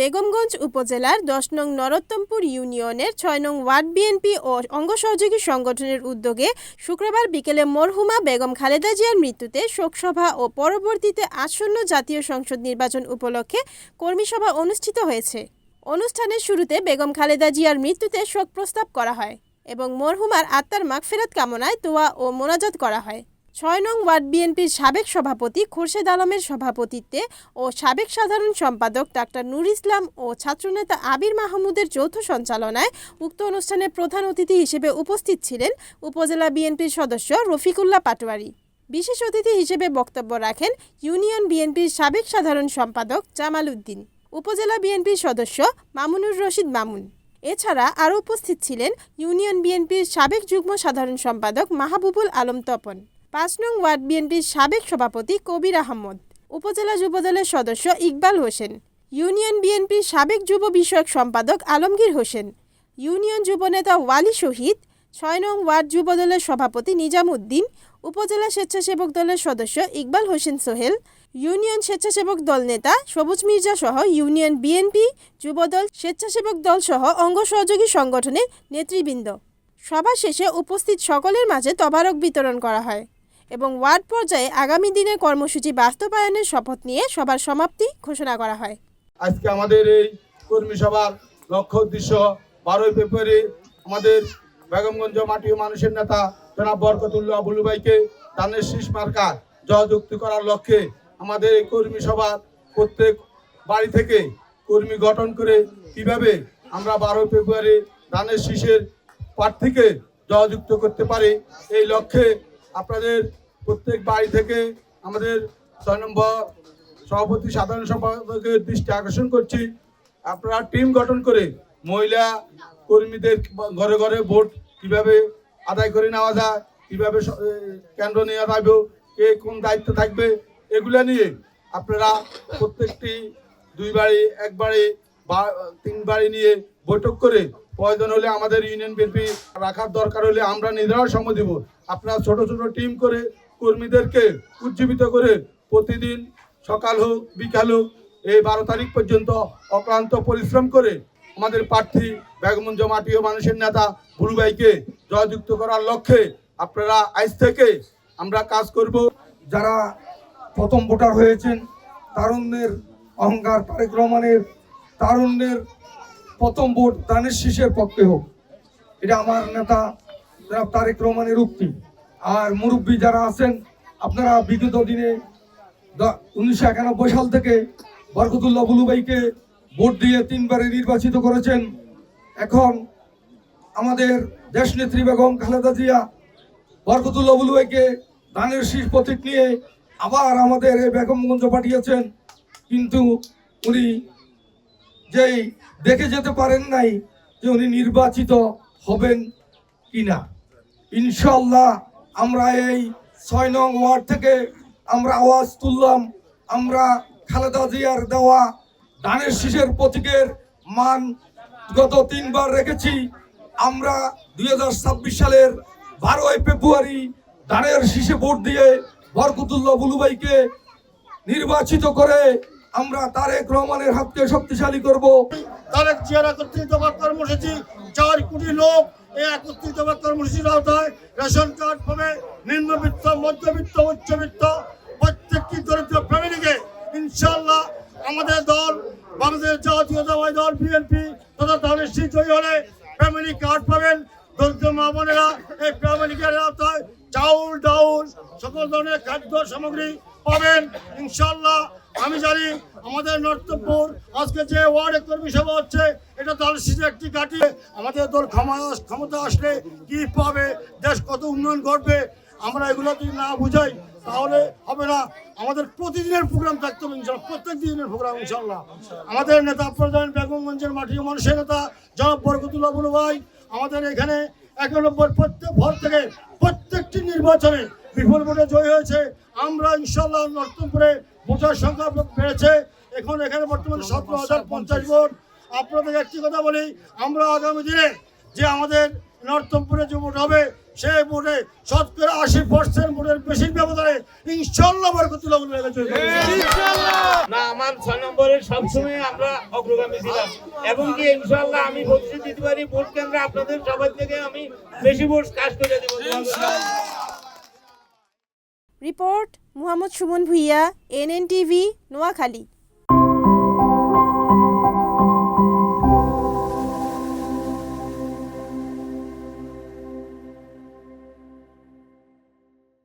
বেগমগঞ্জ উপজেলার ১০ নং নরোত্তমপুর ইউনিয়নের ৬ নং ওয়ার্ড বিএনপি ও অঙ্গ সহযোগী সংগঠনের উদ্যোগে শুক্রবার বিকেলে মরহুমা বেগম খালেদা জিয়ার মৃত্যুতে শোকসভা ও পরবর্তীতে আসন্ন জাতীয় সংসদ নির্বাচন উপলক্ষে কর্মী সভা অনুষ্ঠিত হয়েছে। অনুষ্ঠানের শুরুতে বেগম খালেদা জিয়ার মৃত্যুতে শোক প্রস্তাব করা হয় এবং মরহুমার আত্মার মাগফিরাত কামনায় দোয়া ও মোনাজাত করা হয়। ৬ নং ওয়ার্ড বিএনপির সাবেক সভাপতি খোরশেদ আলমের সভাপতিত্বে ও সাবেক সাধারণ সম্পাদক ডাক্তার নুর ইসলাম ও ছাত্রনেতা আবির মাহমুদের যৌথ সঞ্চালনায় উক্ত অনুষ্ঠানে প্রধান অতিথি হিসেবে উপস্থিত ছিলেন উপজেলা বিএনপির সদস্য রফিকুল্লাহ পাটোয়ারি। বিশেষ অতিথি হিসেবে বক্তব্য রাখেন ইউনিয়ন বিএনপির সাবেক সাধারণ সম্পাদক জামাল উদ্দিন, উপজেলা বিএনপির সদস্য মামুনুর রশিদ মামুন। এছাড়া আরও উপস্থিত ছিলেন ইউনিয়ন বিএনপির সাবেক যুগ্ম সাধারণ সম্পাদক মাহবুবুল আলম তপন, ৫ নং ওয়ার্ড বিএনপির সাবেক সভাপতি কবির আহমদ, উপজেলা যুবদলের সদস্য ইকবাল হোসেন, ইউনিয়ন বিএনপির সাবেক যুব বিষয়ক সম্পাদক আলমগীর হোসেন, ইউনিয়ন যুবনেতা ওয়ালি শহীদ, ৬ নং ওয়ার্ড যুবদলের সভাপতি নিজাম উদ্দিন, উপজেলা স্বেচ্ছাসেবক দলের সদস্য ইকবাল হোসেন সোহেল, ইউনিয়ন স্বেচ্ছাসেবক দল নেতা সবুজ মির্জা সহ ইউনিয়ন বিএনপি, যুবদল, স্বেচ্ছাসেবক দল সহ অঙ্গ সহযোগী সংগঠনের নেতৃবৃন্দ। সভা শেষে উপস্থিত সকলের মাঝে তবারক বিতরণ করা হয় এবং ওয়ার্ড পর্যায়ে আগামী দিনের কর্মসূচি বাস্তবায়নের শপথ নিয়ে সভার সমাপ্তি ঘোষণা করা হয়। আজকে আমাদের এই কর্মী সভার লক্ষ্য উদ্দেশ্য 12 ফেব্রুয়ারি আমাদের বেগমগঞ্জ মাটি ও মানুষের নেতা জনাব বরকতুল্লাহ বুলু ভাইকে ধানের শীষ মার্কায় জয়যুক্ত করার লক্ষ্যে আমাদের এই কর্মী সভার প্রত্যেক বাড়ি থেকে কর্মী গঠন করে কিভাবে আমরা 12 ফেব্রুয়ারি ধানের শীষের প্রার্থীকে জয়যুক্ত করতে পারি এই লক্ষ্যে আপনাদের প্রত্যেক বাড়ি থেকে আমাদের ৬ নম্বর সভাপতি সাধারণ সম্পাদকের দৃষ্টি আকর্ষণ করছি। আপনারা টিম গঠন করে মহিলা কর্মীদের ঘরে ঘরে ভোট কিভাবে আদায় করে নেওয়া যায়, কিভাবে কেন্দ্র নিয়ে যাবে, কে কোন দায়িত্ব থাকবে, এগুলো নিয়ে আপনারা প্রত্যেকটি 2 বাড়ি 1 বাড়ি বা 3 বাড়ি নিয়ে বৈঠক করে প্রয়োজন হলে আমাদের ইউনিয়ন বিএনপি রাখার দরকার হলে আমরা নিজেরাও সময় দেব। আপনারা ছোট ছোট টিম করে কর্মীদেরকে উজ্জীবিত করে প্রতিদিন সকাল হোক বিকাল হোক এই 12 তারিখ পর্যন্ত অক্লান্ত পরিশ্রম করে আমাদের প্রার্থী বেগমগঞ্জ মাটি ও মানুষের নেতা বুলু ভাইকে জয়যুক্ত করার লক্ষ্যে আপনারা আজ থেকে আমরা কাজ করব। যারা প্রথম ভোটার হয়েছেন তারুণ্যের অহংকার তারেক রহমানের তারুণ্যের প্রথম ভোট ধানের শীষের পক্ষে হোক, এটা আমার নেতা তারেক রহমানের উক্তি। আর মুরব্বী যারা আছেন আপনারা বিগত দিনে 1991 সাল থেকে বরকতুল্লাহ বুলু ভাইকে ভোট দিয়ে 3 বারে নির্বাচিত করেছেন। এখন আমাদের দেশনেত্রী বেগম খালেদা জিয়া বরকতুল্লাহ বুলু ভাইকে ধানের শীষ প্রতীক নিয়ে আবার আমাদের এই বেগমগঞ্জ পাঠিয়েছেন, কিন্তু উনি যেই দেখে যেতে পারেন নাই যে উনি নির্বাচিত হবেন কিনা। ইনশাল্লাহ আমরা এই 6 নং ওয়ার্ড থেকে আমরা আওয়াজ তুললাম, আমরা খালেদা জিয়ার দেওয়া ধানের শীষের প্রতীকের মান গত 3 বার রেখেছি। আমরা 2026 সালের 12 ফেব্রুয়ারি ধানের শীষে ভোট দিয়ে বরকতুল্লাহ বুলু ভাইকে নির্বাচিত করে আমরা তারেক রহমানের হাতকে শক্তিশালী করব। তারেক জিয়ার একত্রিত কর্মসূচি 4 কোটি লোক এই একত্রিত কর্মসূচির আওতায় রেশন কার্ড পাবে। নিম্নবিত্ত, মধ্যবিত্ত, উচ্চবিত্ত প্রত্যেকটি দরিদ্র ফ্যামিলিকে ইনশাআল্লাহ আমাদের দল বাংলাদেশ জাতীয়তাবাদী দল বিএনপি তথা ধানের শীষ জয়ী হলে ফ্যামিলি কার্ড পাবেন। দরিদ্র মা বোনেরা এই ফ্যামিলি কার্ডের আওতায় চাউল ডাউল সকল ধরনের খাদ্য সামগ্রী পাবেন ইনশাআল্লাহ। আমি জানি আমাদের নর্থপুর আজকে যে ওয়ার্ডে কর্মী সভা হচ্ছে এটা ধানের শীষের একটি ঘাঁটি। আমাদের দল ক্ষমতা আসলে কি পাবে, দেশ কত উন্নয়ন ঘটবে, আমরা এগুলো যদি না বুঝাই তাহলে হবে না। আমাদের প্রতিদিনের প্রোগ্রাম থাকতে হবে ইনশাল্লাহ, প্রত্যেক দিনের প্রোগ্রাম ইনশাল্লাহ। আমাদের নেতা প্রধান বেগমগঞ্জের মাটি ও মানুষের নেতা জনাব বরকতুল্লাহ বুলু ভাই আমাদের এখানে 1 নম্বর প্রত্যেক ভোট থেকে প্রত্যেকটি নির্বাচনে বিপুল ভোটে জয়ী হয়েছে। আমরা ইনশাল্লাহ নর্থপুরে ভোটার সংখ্যা বেড়েছে, এখন এখানে বর্তমানে 17,050 ভোট। আপনাদের একটি কথা বলি, আমরা আগামী দিনে যে আমাদের নর্থপুরে যে ভোট হবে সেই ভোটে শতকরা 80% ভোটের বেশি ব্যবধানে ইনশাআল্লাহ বরকতুল্লাহ আবুল ভাইকে জয় করব। না, আমার 6 নম্বরে সবসময় আমরা অগ্রগামী ছিলাম এবং কি ইনশাআল্লাহ আমি প্রতিশ্রুতি দিতে পারি ভোট কেন্দ্রে আপনাদের সবার থেকে আমি বেশি ভোট কাজ করে দেব। Report Mohammad Suman Bhuiyan, NNTV, Noakhali.